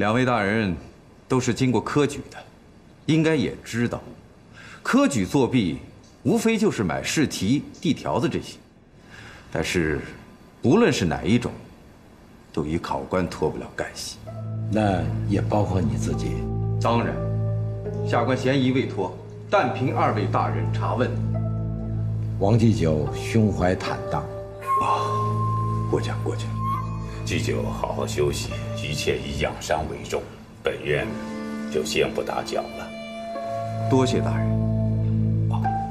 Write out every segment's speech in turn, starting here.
两位大人都是经过科举的，应该也知道，科举作弊无非就是买试题、递条子这些。但是，无论是哪一种，都与考官脱不了干系。那也包括你自己。当然，下官嫌疑未脱，但凭二位大人查问。王继久胸怀坦荡。过奖过奖。祭酒好好休息，一切以养伤为重。本院就先不打搅了。多谢大人。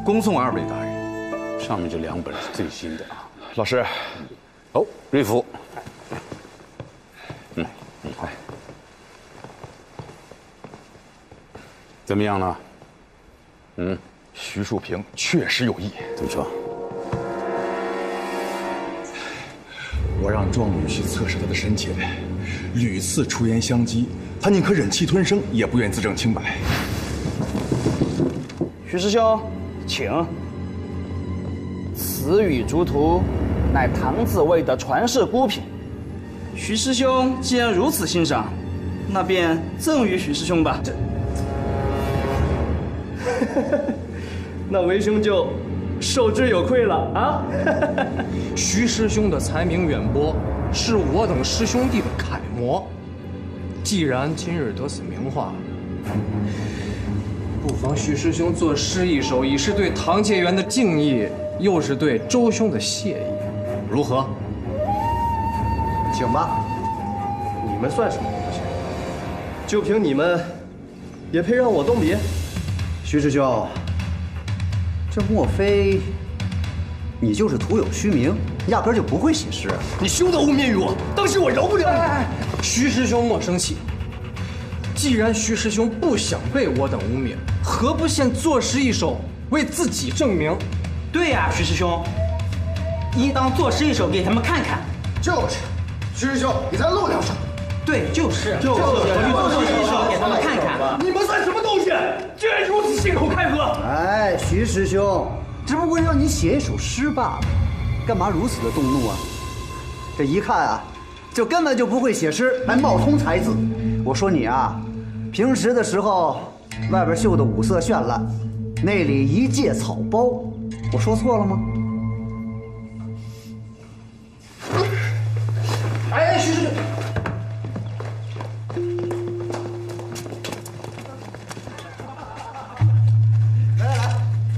恭送二位大人。上面这2本是最新的啊。老师，哦，瑞福。怎么样了？徐树平确实有意。怎么说？我让壮女去测试他的深浅，屡次出言相讥，他宁可忍气吞声，也不愿自证清白。徐师兄，请。此羽竹图，乃唐自卫的传世孤品。徐师兄既然如此欣赏，那便赠予徐师兄吧。那为兄就受之有愧了啊！徐师兄的才名远播，是我等师兄弟的楷模。既然今日得此名画，不妨徐师兄作诗一首，以是对唐介元的敬意，又是对周兄的谢意，如何？请吧。你们算什么东西？就凭你们，也配让我动笔？徐师兄，这莫非你就是徒有虚名，压根就不会写诗？你休得污蔑于我，当心我饶不了你！徐师兄莫生气。既然徐师兄不想被我等污蔑，何不先作诗一首，为自己证明？对呀，徐师兄，应当作诗一首给他们看看。就是，徐师兄，你再录2首。对，就是作诗一首给他们看看。你们算什么东西？居然如此信口开河！哎，徐师兄，只不过让你写一首诗罢了，干嘛如此的动怒啊？这一看啊，就根本就不会写诗，还冒充才子。我说你啊，平时的时候外边绣的五色绚烂，内里一介草包，我说错了吗？哎，徐师兄。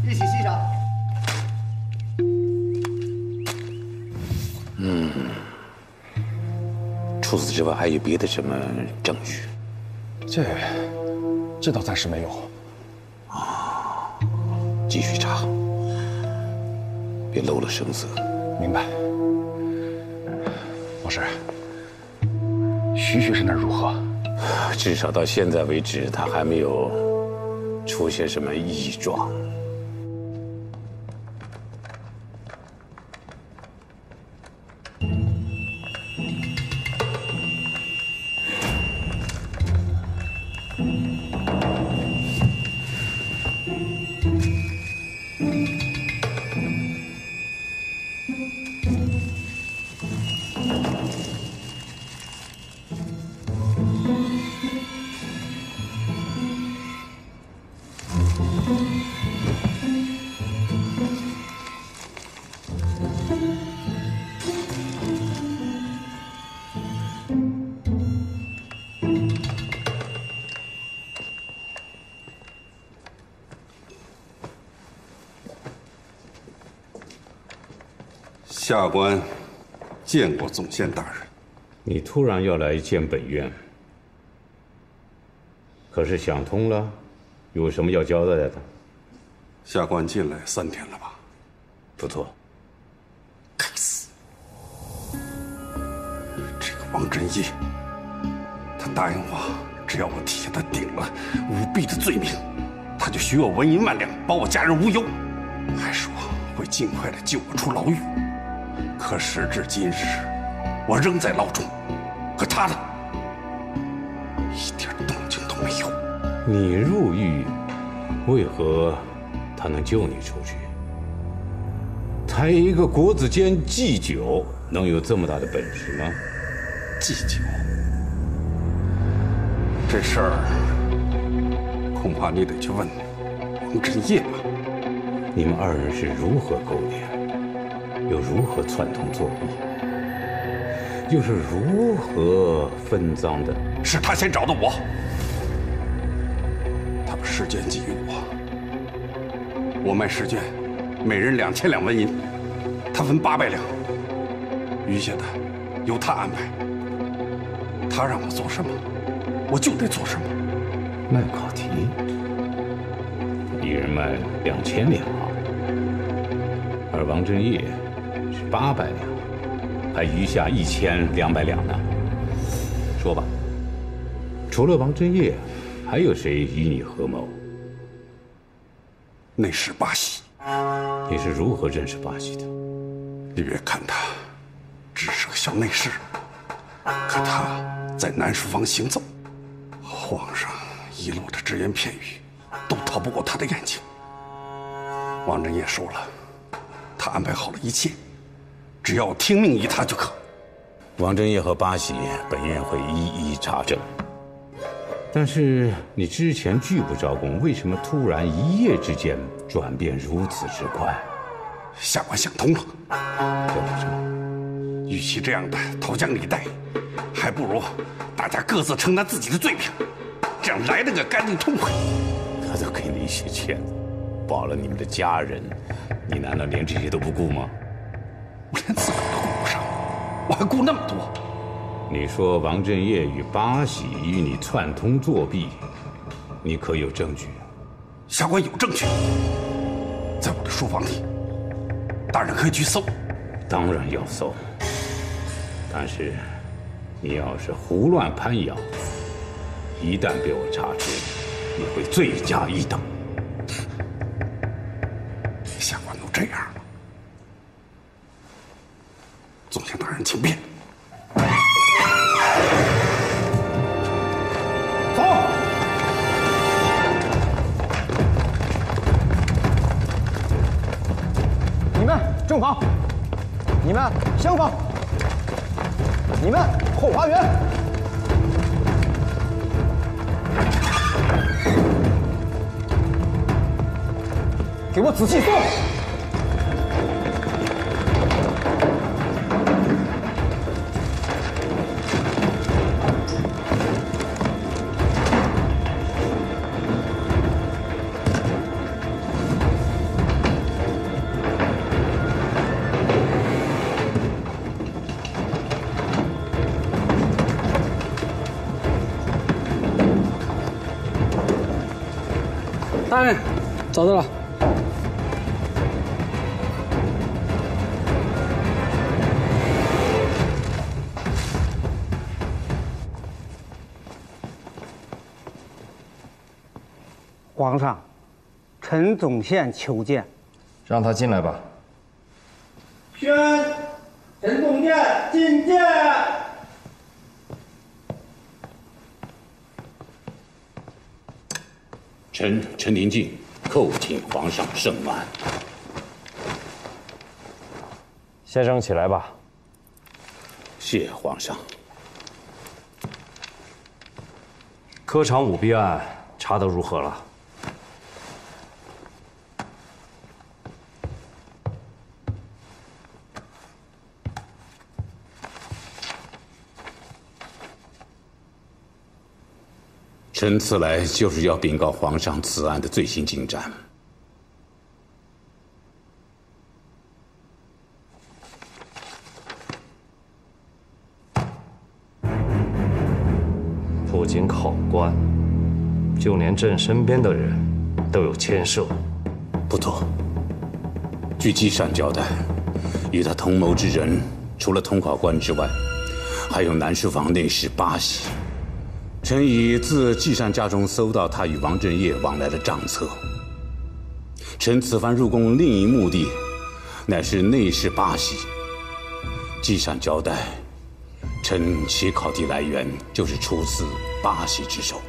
一起欣赏。除此之外，还有别的什么证据？这倒暂时没有。继续查，别露了声色。明白。老师，徐学士那儿如何？至少到现在为止，他还没有出现什么异状。下官见过总监大人。你突然要来见本院，可是想通了，有什么要交代的？下官进来3天了吧？不错。该死！这个王振义，他答应我，只要我替下他顶了舞弊的罪名，他就许我文银万两，保我家人无忧，还说会尽快的救我出牢狱。可时至今日，我仍在牢中，可他呢，一点动静都没有。你入狱，为何他能救你出去？他一个国子监祭酒，能有这么大的本事吗？祭酒，这事儿恐怕你得去问王振业吧。你们二人是如何勾连，又如何串通作弊，又是如何分赃的？是他先找的我，他把试卷寄予我，我卖试卷，每人2000两纹银，他分800两，余下的由他安排。他让我做什么，我就得做什么。卖考题，一人卖2000两，而王振业是800两，还余下1200两呢。说吧，除了王振业，还有谁与你合谋？内侍巴喜。你是如何认识巴喜的？略看他只是个小内侍，可他在南书房行走，皇上一路的只言片语都逃不过他的眼睛。王振业说了，他安排好了一切，只要听命于他就可。王振业和巴喜本院会一一查证，但是你之前拒不招供，为什么突然一夜之间转变如此之快？下官想通了，这是什么？与其这样的投降李代，还不如大家各自承担自己的罪名，这样来得个干净痛快。他都给你一些钱，保了你们的家人，你难道连这些都不顾吗？我连自个儿都顾不上，我还顾那么多。你说王振业与巴喜与你串通作弊，你可有证据？下官有证据，在我的书房里，大人可以去搜。当然要搜，但是你要是胡乱攀咬，一旦被我查出，你会罪加一等。下官都这样了，总向大人请便。走。你们正房，你们厢房，你们后花园。给我仔细搜！大人，找到了。皇上，陈总宪求见。让他进来吧。宣陈总宪觐见。陈廷敬叩请皇上圣安。先生起来吧。谢皇上。科场舞弊案查得如何了？臣此来就是要禀告皇上此案的最新进展。不仅考官，就连朕身边的人都有牵涉。不妥。据季善交代，与他同谋之人，除了统考官之外，还有南书房内侍巴喜。臣已自季善家中搜到他与王振业往来的账册。臣此番入宫另一目的，乃是内侍巴喜。季善交代，臣其考题来源就是出自巴喜之手。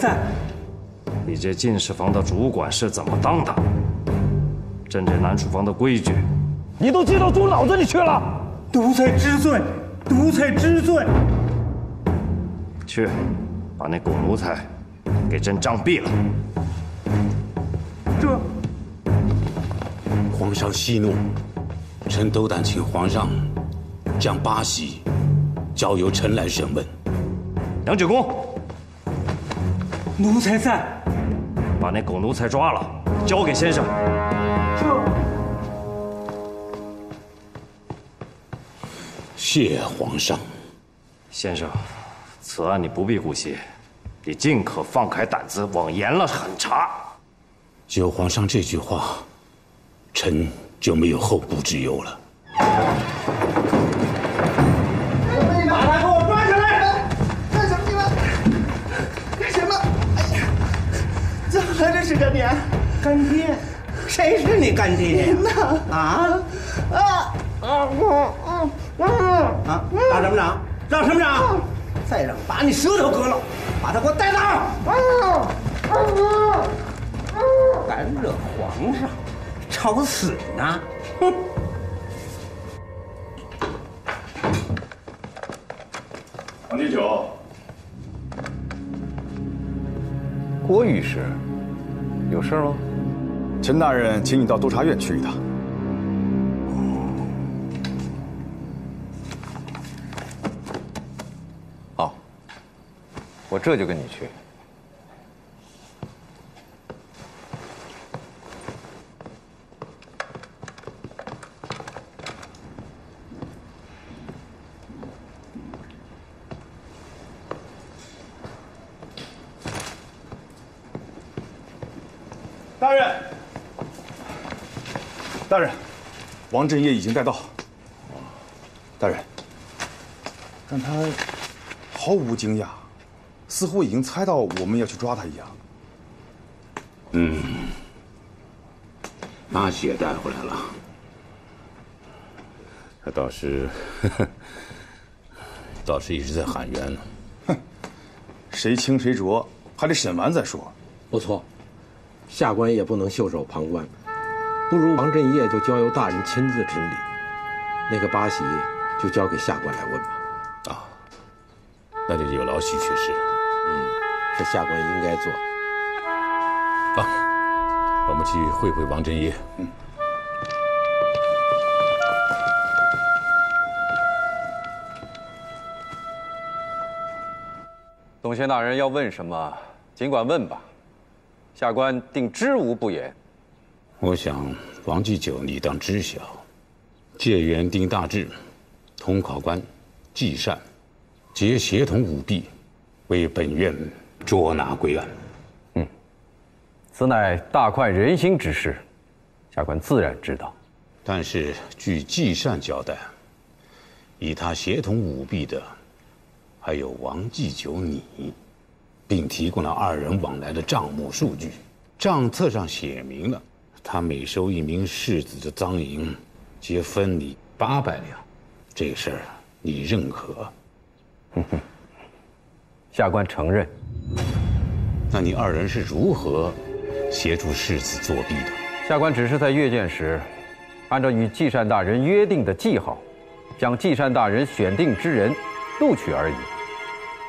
在。你这进士房的主管是怎么当的？朕这南书房的规矩，你都记到猪脑子里去了？奴才知罪，奴才知罪。去，把那狗奴才给朕杖毙了。这，皇上息怒，臣斗胆请皇上将八喜交由臣来审问。杨九公，奴才在。把那狗奴才抓了，交给先生。谢皇上。先生，此案你不必顾惜，你尽可放开胆子，往严了狠查。就皇上这句话，臣就没有后顾之忧了。你把他给我抓起来！干什么？你们干什么？哎呀，怎么了？这是个脸？干爹，谁是你干爹？您呢？啊大参谋长，赵参谋长，再让把你舌头割了，把他给我带走！敢惹皇上，找死呢！哼！王继久，郭御史，有事吗？陈大人请你到督察院去一趟。好，我这就跟你去。大人，大人，王振业已经带到。大人，但他毫无惊讶，似乎已经猜到我们要去抓他一样。八喜也带回来了，他倒是一直在喊冤呢。哼，谁轻谁浊，还得审完再说。不错。下官也不能袖手旁观，不如王振业就交由大人亲自审理，那个八喜就交给下官来问吧。啊，那就有劳许学士了。是下官应该做。我们去会会王振业。董宪大人要问什么，尽管问吧。下官定知无不言。我想王继久你当知晓，借元定大制，通考官季善皆协同舞弊，为本院捉拿归案。此乃大快人心之事，下官自然知道。但是据季善交代，与他协同舞弊的还有王继久你，并提供了二人往来的账目数据，账册上写明了，他每收一名世子的赃银，皆分你800两。这事儿你认可？下官承认。那你二人是如何协助世子作弊的？下官只是在阅卷时，按照与季善大人约定的记号，将季善大人选定之人录取而已，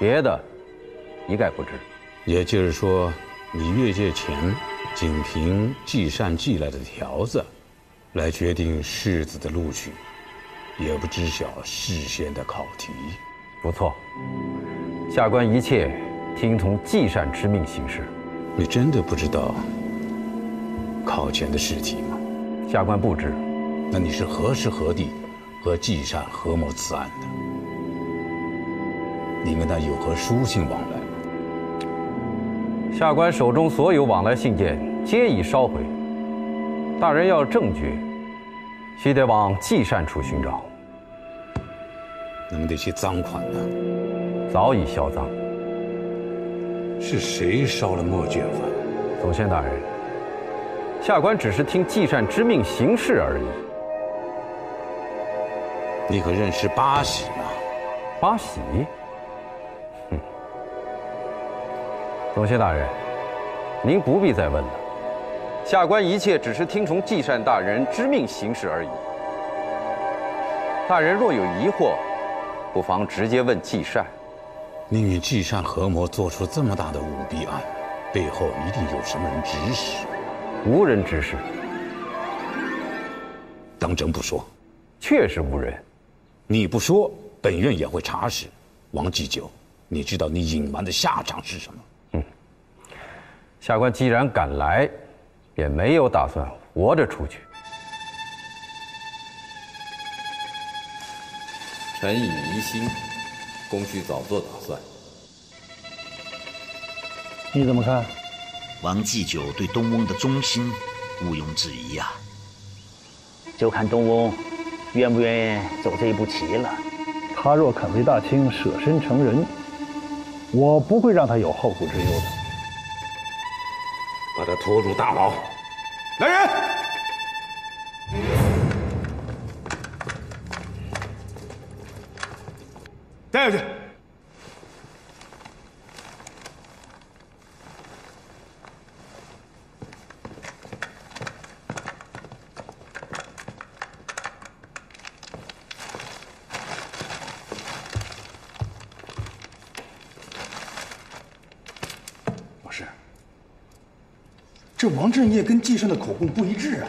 别的一概不知。也就是说，你阅卷前仅凭季善寄来的条子来决定世子的录取，也不知晓事先的考题。不错，下官一切听从季善之命行事。你真的不知道考前的试题吗？下官不知。那你是何时何地和季善合谋此案的？你跟他有何书信往来？下官手中所有往来信件皆已烧毁。大人要证据，须得往季善处寻找。那么那些赃款呢？早已销赃。是谁烧了墨卷粉？总宪大人，下官只是听季善之命行事而已。你可认识八喜吗？八喜？董谢大人，您不必再问了。下官一切只是听从季善大人之命行事而已。大人若有疑惑，不妨直接问季善。命运季善合谋做出这么大的舞弊案，背后一定有什么人指使。无人指使。当真不说？确实无人。你不说，本院也会查实。王继久，你知道你隐瞒的下场是什么？下官既然敢来，便没有打算活着出去。臣已疑心，公需早做打算。你怎么看？王继久对东翁的忠心，毋庸置疑呀。就看东翁愿不愿意走这一步棋了。他若肯为大清舍身成仁，我不会让他有后顾之忧的。把他拖入大牢。来人！带下去。老师，这王振业跟季善的口供不一致啊。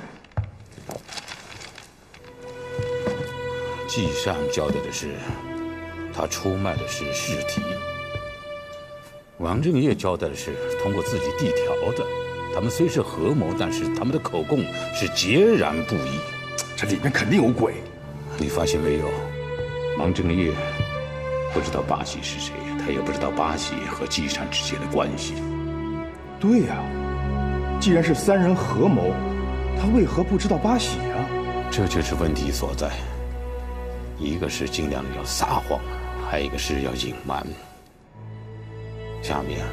季善交代的是，他出卖的是试题；王振业交代的是通过自己递条的。他们虽是合谋，但是他们的口供是截然不一。这里面肯定有鬼。你发现没有？王振业不知道八喜是谁，他也不知道八喜和季善之间的关系。对呀，既然是三人合谋，他为何不知道八喜啊？这就是问题所在。一个是尽量要撒谎，还有一个是要隐瞒。下面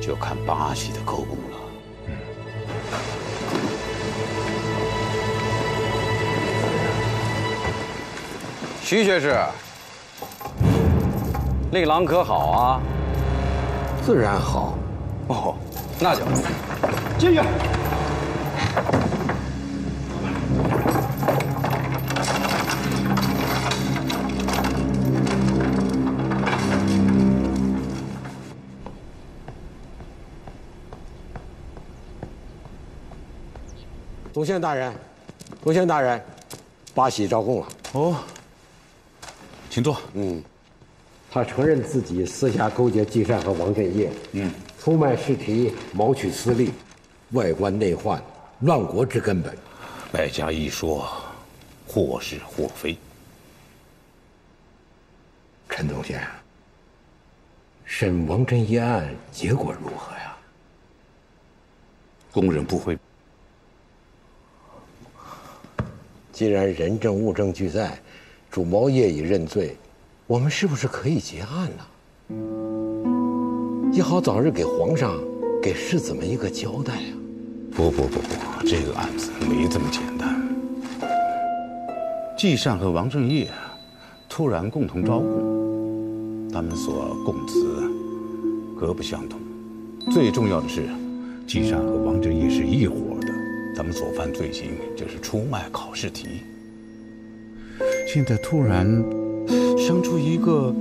就看八喜的口供了。徐学士，令郎可好啊？自然好。哦，那就进去。董宪大人，董宪大人，八喜招供了。哦，请坐。他承认自己私下勾结季善和王振业，出卖试题，谋取私利，外患内患，乱国之根本。外加一说，或是或非。陈总监，审王振业案结果如何呀？供认不讳。既然人证物证俱在，主谋业已认罪，我们是不是可以结案了？也好早日给皇上、给世子们一个交代啊！不，这个案子没这么简单。季善和王振业突然共同招供，他们所供词各不相同。最重要的是，季善和王振业是一伙的。他们所犯罪行就是出卖考试题。现在突然生出一个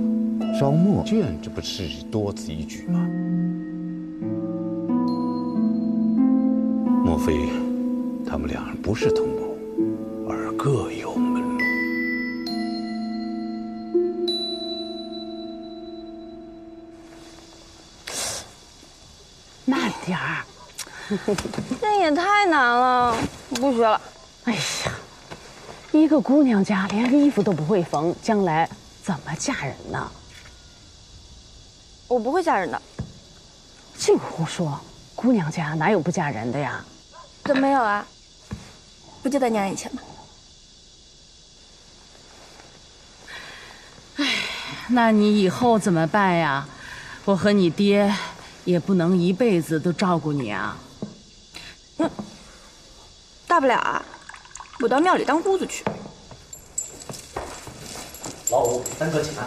招募卷，这不是多此一举吗？莫非他们两人不是同谋，而各有门路？慢点儿。这也太难了，我不学了。哎呀，一个姑娘家连衣服都不会缝，将来怎么嫁人呢？我不会嫁人的。净胡说，姑娘家哪有不嫁人的呀？怎么没有啊？不就在娘以前吗？哎，那你以后怎么办呀？我和你爹也不能一辈子都照顾你啊。大不了啊，我到庙里当姑子去。老五，三哥请安。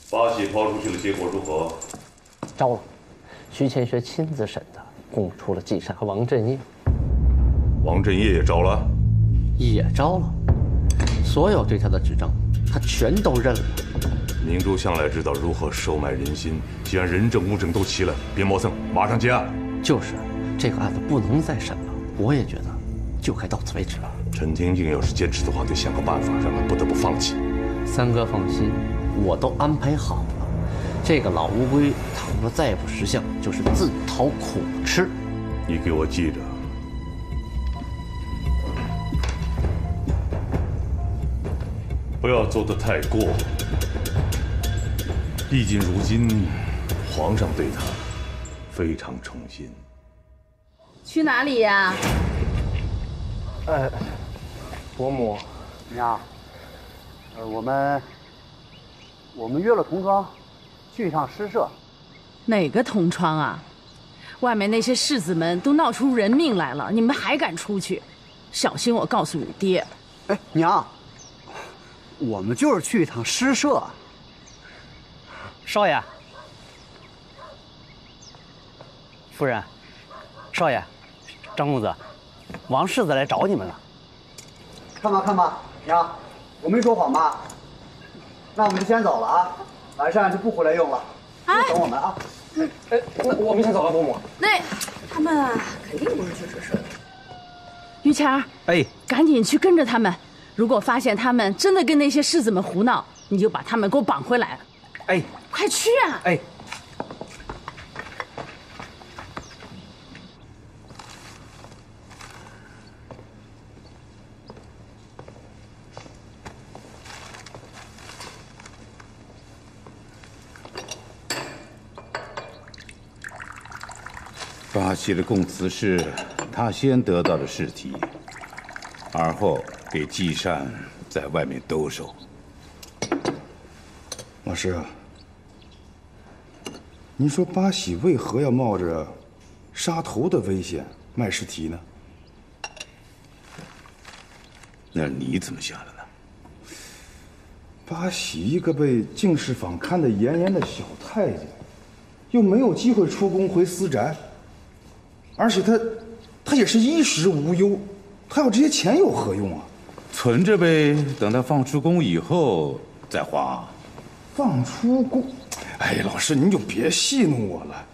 八喜抛出去的结果如何？招了，徐乾学亲自审的，供出了季善和王振业。王振业也招了？也招了，所有对他的指证，他全都认了。明珠向来知道如何收买人心，既然人证物证都齐了，别磨蹭，马上结案。就是，这个案子不能再审了。我也觉得，就该到此为止了。陈廷敬要是坚持的话，就想个办法让他不得不放弃。三哥放心，我都安排好了。这个老乌龟倘若再不识相，就是自讨苦吃。你给我记着，不要做得太过。毕竟如今皇上对他非常宠信。去哪里呀？伯母，娘，我们约了同窗，去一趟诗社。哪个同窗啊？外面那些世子们都闹出人命来了，你们还敢出去？小心我告诉你爹！哎，娘，我们就是去一趟诗社。少爷，夫人，少爷，张公子，王世子来找你们了。看吧看吧，娘，我没说谎吧？那我们就先走了啊，晚上就不回来用了，等我们啊。那我们先走了，伯母。那他们啊，肯定不是去诗社的。于谦，赶紧去跟着他们。如果发现他们真的跟那些世子们胡闹，你就把他们给我绑回来。快去啊！八喜的供词是，他先得到的试题，而后给季善在外面兜售。老师，您说八喜为何要冒着杀头的危险卖试题呢？那你怎么想的呢？八喜一个被敬事坊看得严严的小太监，又没有机会出宫回私宅，而且他也是衣食无忧，他要这些钱有何用啊？存着呗，等他放出宫以后再花。放出宫？哎，老师您就别戏弄我了。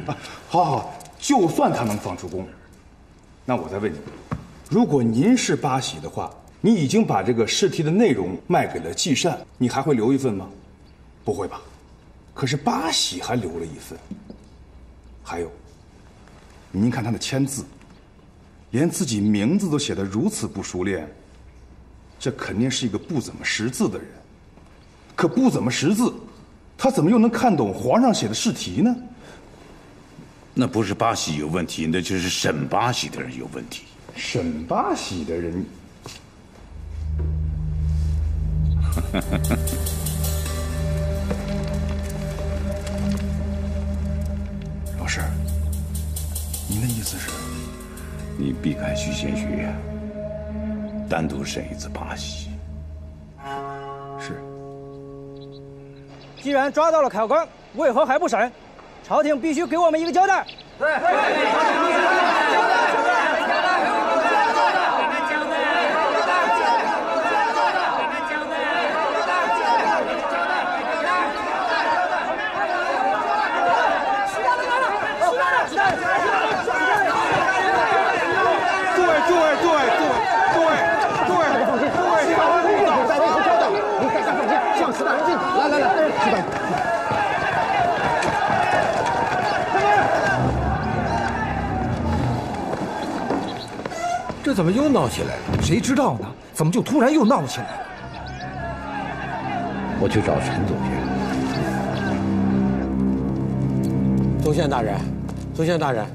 啊，好，就算他能放出宫，那我再问你，如果您是八喜的话，你已经把这个试题的内容卖给了季善，你还会留一份吗？不会吧？可是八喜还留了一份。还有，您看他的签字，连自己名字都写得如此不熟练，这肯定是一个不怎么识字的人。可不怎么识字，他怎么又能看懂皇上写的试题呢？那不是八喜有问题，那就是审八喜的人有问题。审八喜的人，老师，您的意思是？你避开徐贤学，单独审一次八喜。是。既然抓到了考官，为何还不审？朝廷必须给我们一个交代。对。这怎么又闹起来了？谁知道呢？怎么就突然又闹起来了？我去找陈总监。宗宪大人，宗宪大人，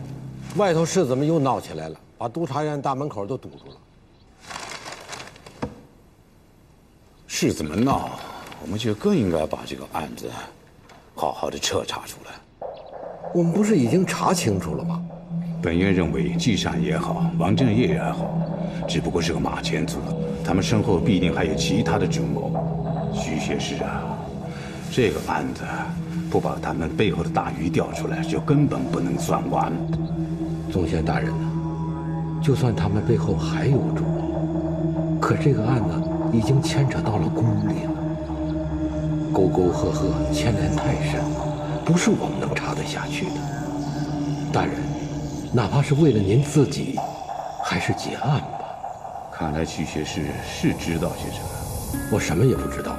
外头世子们又闹起来了，把督察院大门口都堵住了。是怎么闹，我们就更应该把这个案子好好的彻查出来。我们不是已经查清楚了吗？本院认为，季善也好，王振业也好，只不过是个马前卒，他们身后必定还有其他的主谋。徐学士啊，这个案子不把他们背后的大鱼调出来，就根本不能算完。宗宪大人呢？就算他们背后还有主，可这个案子已经牵扯到了宫里了，沟沟壑壑，牵连太深，不是我们能查得下去的。大人，哪怕是为了您自己，还是结案吧。看来曲学士是知道些什么。我什么也不知道，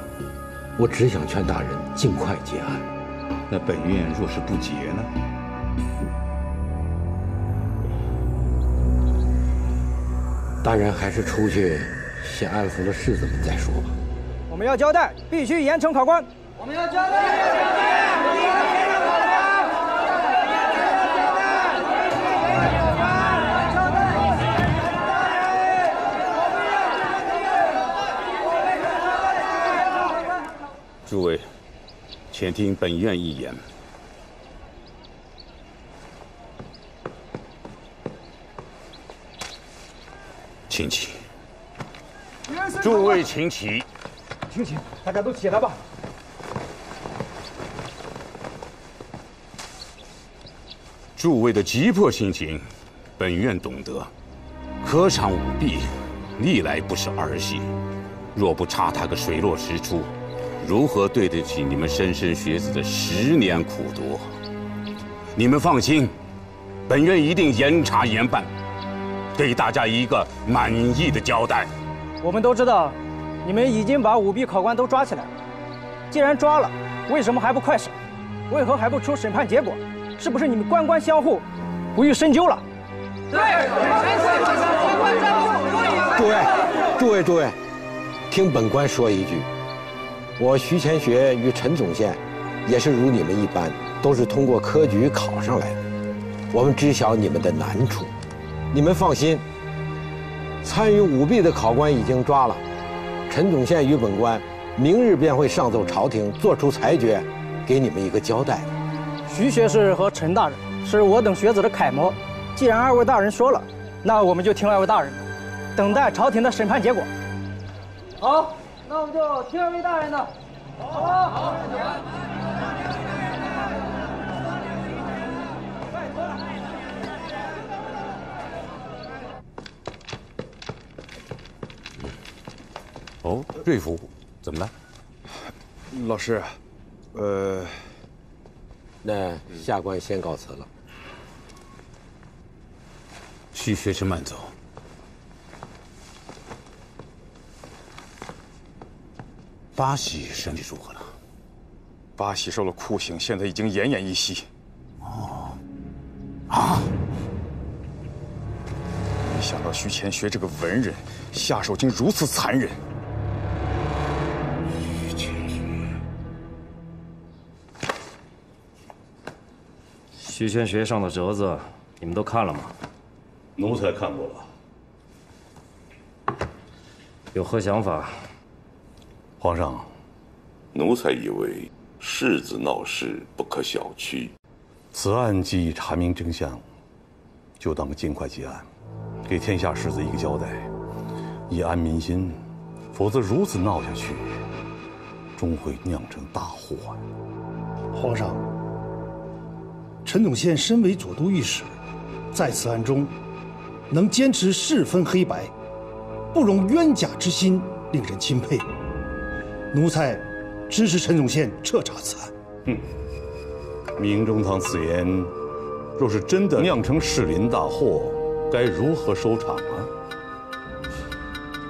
我只想劝大人尽快结案。那本院若是不结呢？大人还是出去先安抚了世子们再说吧。我们要交代，必须严惩考官。我们要交代。诸位，且听本院一言。请起。诸位请起。请起，大家都起来吧。诸位的急迫心情，本院懂得。科场舞弊，历来不是儿戏，若不查他个水落石出，如何对得起你们莘莘学子的10年苦读？你们放心，本院一定严查严办，给大家一个满意的交代。我们都知道，你们已经把舞弊考官都抓起来了。既然抓了，为什么还不快审？为何还不出审判结果？是不是你们官官相护，不予深究了？对。诸位，听本官说一句。我徐乾学与陈总宪，也是如你们一般，都是通过科举考上来的。我们知晓你们的难处，你们放心。参与舞弊的考官已经抓了，陈总宪与本官明日便会上奏朝廷，做出裁决，给你们一个交代。徐学士和陈大人是我等学子的楷模，既然2位大人说了，那我们就听2位大人的，等待朝廷的审判结果。好。那我们就听2位大人的。好。哦，瑞福，怎么了？老师，那下官先告辞了。徐学士慢走。八喜身体如何了？八喜受了酷刑，现在已经奄奄一息。没想到徐乾学这个文人，下手竟如此残忍。徐乾学上的折子，你们都看了吗？奴才看过了。有何想法？皇上，奴才以为世子闹事不可小觑。此案既已查明真相，就当尽快结案，给天下士子一个交代，以安民心。否则如此闹下去，终会酿成大祸。皇上，陈总宪身为左都御史，在此案中能坚持是非黑白，不容冤假之心，令人钦佩。奴才支持陈总宪彻查此案。明中堂此言，若是真的酿成士林大祸，该如何收场啊？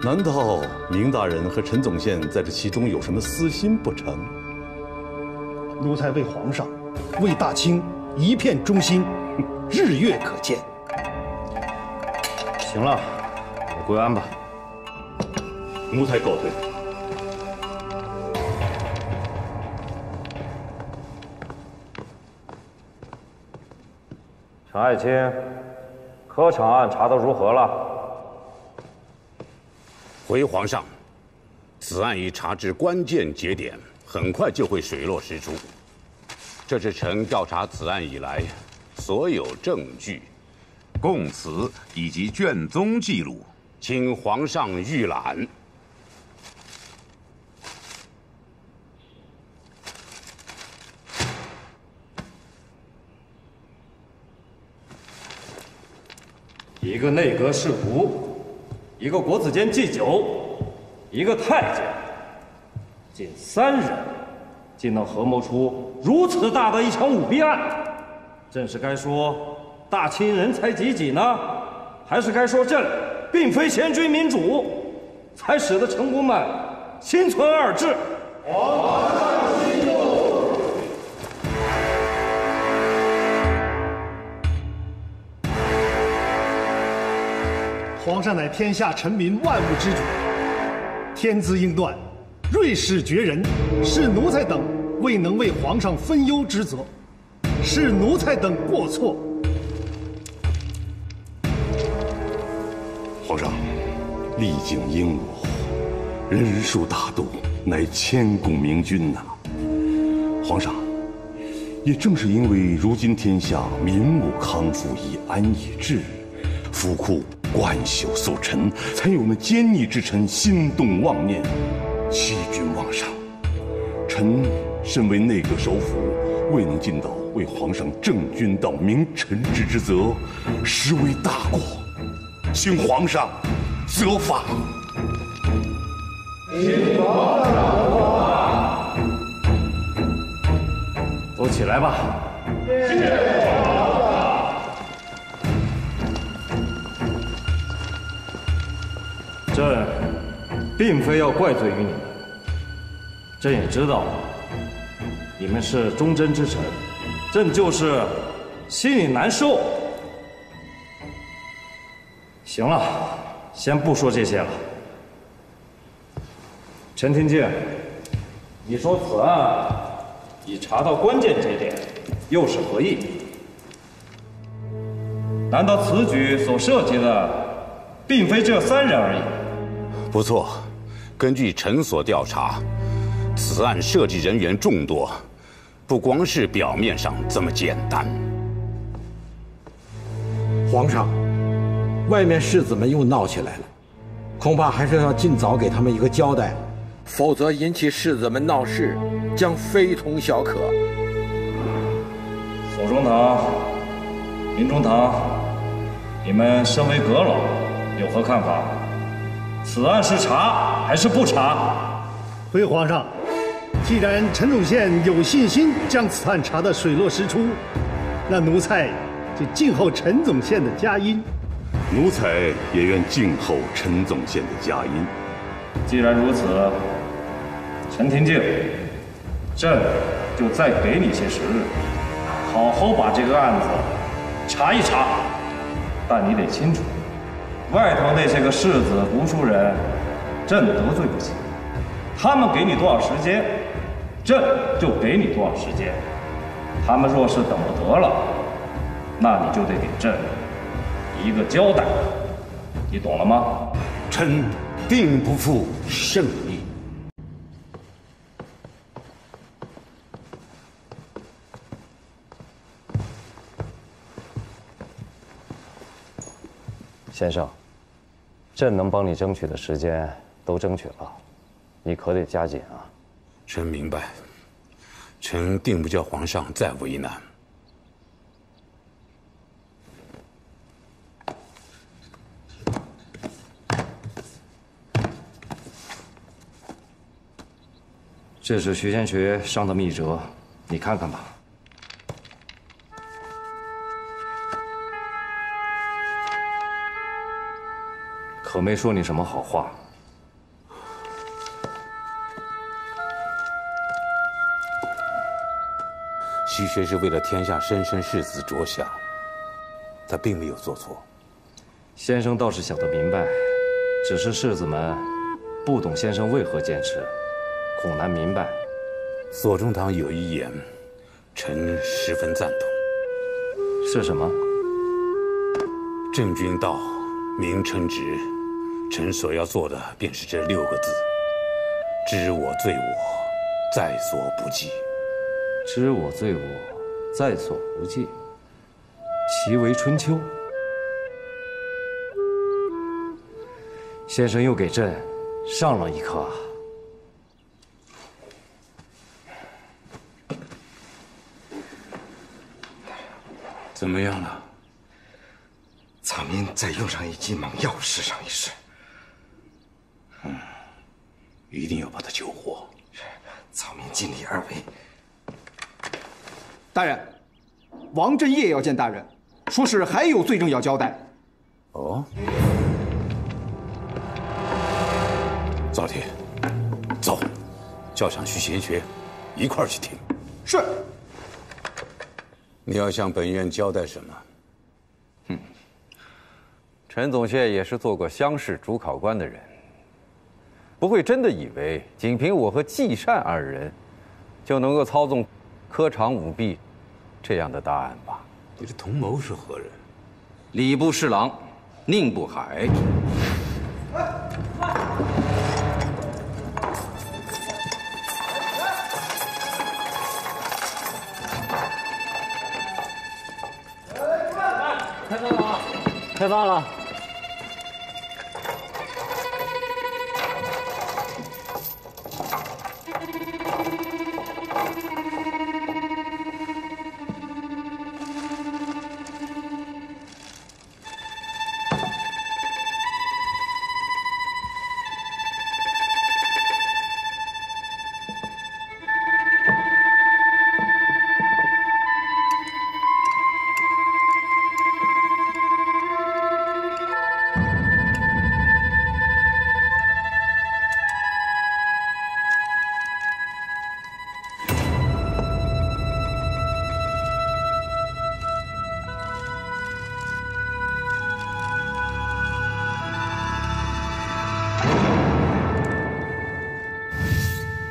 难道明大人和陈总宪在这其中有什么私心不成？奴才为皇上、为大清一片忠心，日月可见。行了，我归安吧。奴才告退。陈爱卿，科场案查得如何了？回皇上，此案已查至关键节点，很快就会水落石出。这是臣调查此案以来所有证据、供词以及卷宗记录，请皇上预览。一个内阁侍读，一个国子监祭酒，一个太监，仅3人，竟能合谋出如此大的一场舞弊案，朕是该说大清人才济济呢，还是该说朕并非贤君民主，才使得臣工们心存二志？皇上息怒。皇上乃天下臣民万物之主，天资应断，瑞士绝人，是奴才等未能为皇上分忧之责，是奴才等过错。皇上，历经英我，人数大度，乃千古明君呐。皇上，也正是因为如今天下民物康复，以安以治，府库冠朽速陈，才有那奸逆之臣心动妄念，欺君妄上。臣身为内阁首辅，未能尽到为皇上正君道明臣之职责，实为大过，请皇上责罚。请皇上责罚。都起来吧。是。朕并非要怪罪于你们，朕也知道你们是忠贞之臣，朕就是心里难受。行了，先不说这些了。陈廷敬，你说此案已查到关键节点，又是何意？难道此举所涉及的并非这3人而已？不错，根据臣所调查，此案涉及人员众多，不光是表面上这么简单。皇上，外面士子们又闹起来了，恐怕还是要尽早给他们一个交代，否则引起士子们闹事，将非同小可。左宗棠、林中堂，你们身为阁老，有何看法？此案是查还是不查？回皇上，既然陈总宪有信心将此案查得水落石出，那奴才就静候陈总宪的佳音。奴才也愿静候陈总宪的佳音。既然如此，陈廷敬，朕就再给你些时日，好好把这个案子查一查。但你得清楚，外头那些个士子读书人，朕得罪不起。他们给你多少时间，朕就给你多少时间。他们若是等不得了，那你就得给朕一个交代。你懂了吗？臣定不负圣意。先生，朕能帮你争取的时间都争取了，你可得加紧啊！臣明白，臣定不叫皇上再为难。这是徐先学上的密折，你看看吧。可没说你什么好话。徐学是为了天下莘莘士子着想，他并没有做错。先生倒是想得明白，只是士子们不懂先生为何坚持，恐难明白。左宗棠有一言，臣十分赞同。是什么？正君道，明臣直。臣所要做的便是这6个字：知我罪我，在所不计。知我罪我，在所不计。其为春秋。先生又给朕上了一课啊！怎么样了？草民再用上一剂猛药试上一试。一定要把他救活。草民尽力而为。大人，王振业要见大人，说是还有罪证要交代。哦，赵铁，走，叫上徐贤学，一块儿去听。是。你要向本院交代什么？陈总宪也是做过乡试主考官的人，不会真的以为仅凭我和季善二人，就能够操纵科场舞弊这样的大案吧？你的同谋是何人？礼部侍郎宁不海。开饭了，开饭了。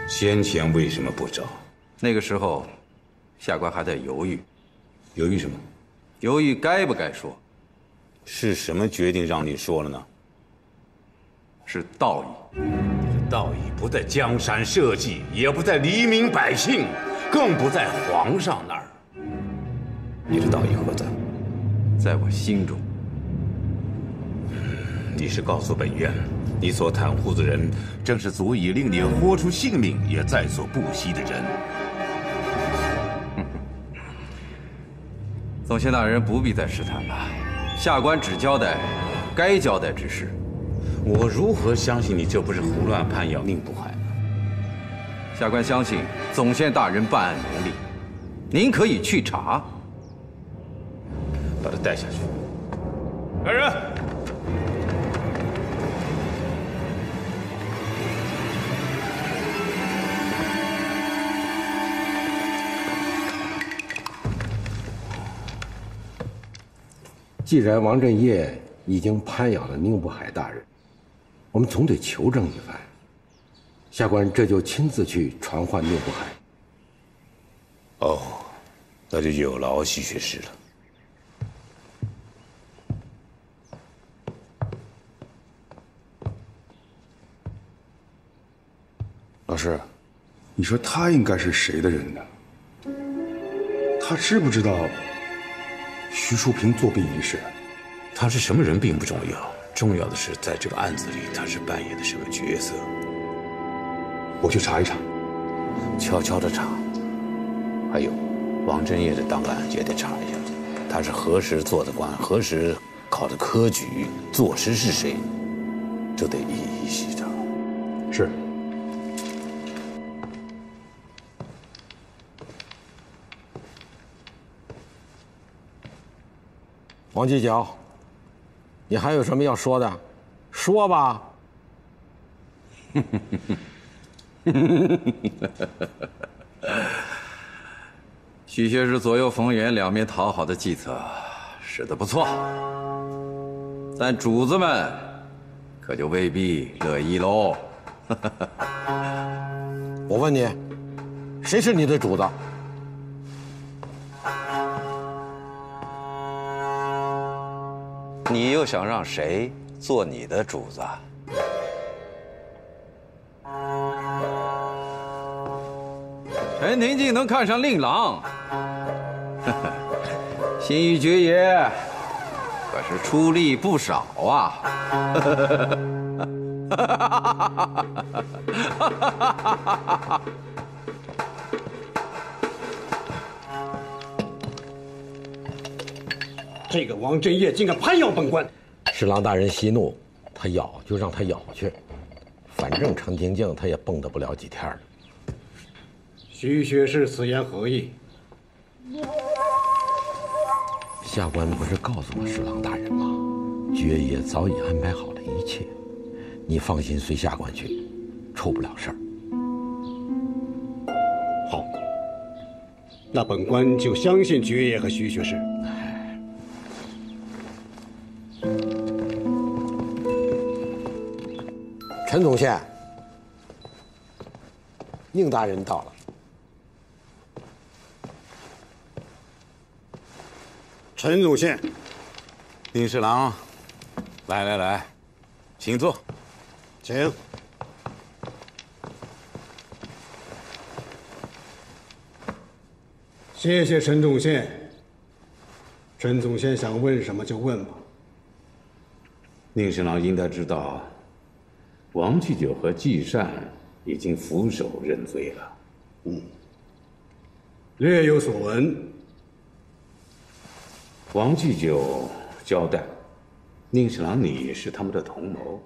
先前为什么不找？那个时候，下官还在犹豫。犹豫什么？犹豫该不该说。是什么决定让你说了呢？是道义。这道义不在江山社稷，也不在黎民百姓，更不在皇上那儿。你的道义何在？在我心中。你是告诉本院，你所袒护的人，正是足以令你豁出性命也在所不惜的人。总宪大人不必再试探了，下官只交代该交代之事。我如何相信你这不是胡乱攀咬宁不海呢？下官相信总宪大人办案能力，您可以去查。把他带下去。来人！既然王振业已经攀咬了宁不海大人，我们总得求证一番。下官这就亲自去传唤宁不海。哦，那就有劳徐学士了。老师，你说他应该是谁的人呢？他知不知道徐淑萍作弊一事？他是什么人并不重要，重要的是在这个案子里他是扮演的什么角色。我去查一查，悄悄的查。还有，王振业的档案也得查一下，他是何时做的官，何时考的科举，坐师是谁，这得一一细查。是。王继角，你还有什么要说的？说吧。徐学士左右逢源、两面讨好的计策，使得不错。但主子们可就未必乐意喽。我问你，谁是你的主子？你又想让谁做你的主子？陈廷敬能看上令郎，心意爵爷可是出力不少啊！这个王振业竟敢攀咬本官！侍郎大人息怒，他咬就让他咬去，反正陈廷敬他也蹦跶不了几天了。徐学士此言何意？下官不是告诉过侍郎大人吗？爵爷早已安排好了一切，你放心随下官去，出不了事儿。好，那本官就相信爵爷和徐学士。陈总宪，宁大人到了。陈总宪，宁侍郎，来，请坐。请。谢谢陈总宪。陈总宪想问什么就问吧。宁侍郎应该知道，王继久和季善已经俯首认罪了。略有所闻。王继久交代，宁侍郎你是他们的同谋，